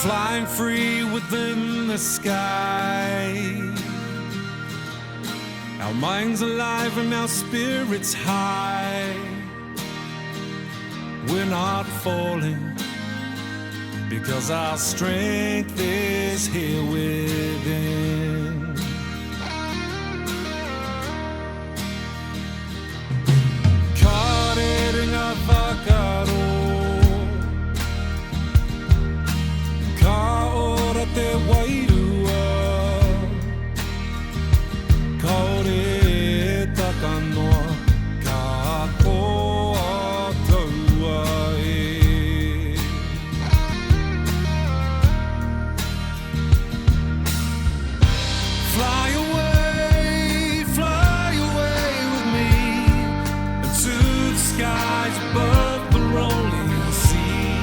flying free within the sky. Our minds alive and our spirits high. We're not falling because our strength is here within. Karerenga whakaro, ka ora te wairua, kaore taka noa, ka koa taua e. Fly away with me into the skies above the rolling sea.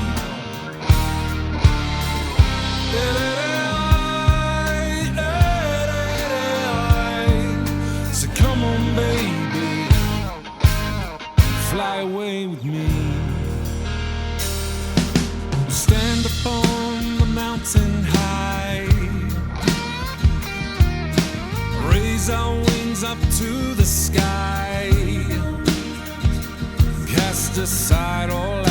So come on, baby, fly away with me. Stand upon the mountain high, raise our wings up to the sky, cast aside all